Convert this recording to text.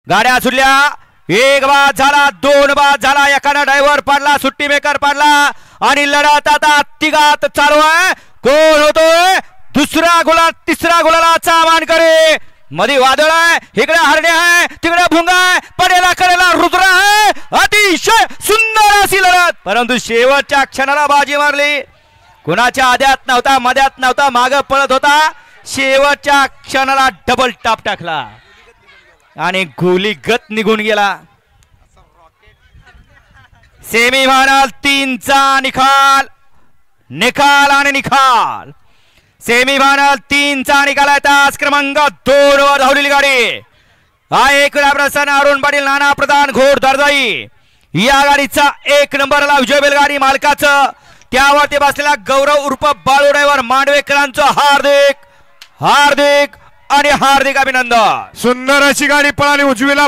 गाड्या सुटल्या, एक बाद झाला, दोन बाद झाला, एकानं ड्रायव्हर पाडला, सुट्टी मेकर पाडला आणि लढत आता तिघात चालू आहे. कोण होतोय दुसरा गुलाल, तिसरा गुलालाचा मानकरी? मध्ये वादळ आहे, इकडे हरणे आहे, तिकडे भुंगा आहे, पडेला करेला रुद्र आहे. अतिशय सुंदर अशी लढत, परंतु शेवटच्या क्षणाला बाजी मारली. कुणाच्या आद्यात नव्हता, मध्यात नव्हता, माग पळत होता, शेवटच्या क्षणाला डबल टाप टाकला आणि गोलीगत निघून गेला. सेमीफायनल 3चा निकाल, निकाल आणि निकाल. सेमीफायनल 3चा निकाल आहे. तास क्रमांक 2 वर धावलेली गाडी हा एक प्रसन्न अरुण पाटील, नाना प्रधान, घोड दर्जाई या गाडीचा 1 नंबरला विजय बैलगाडी मालकाचं, त्यावरती बसलेला गौरव उर्फ बाळू ड्रायव्हर मांडवेकरांचं हार्दिक हार्दिक आणि हार्दिक अभिनंदन. सुंदर अशी गाडी पळाली, उजवीला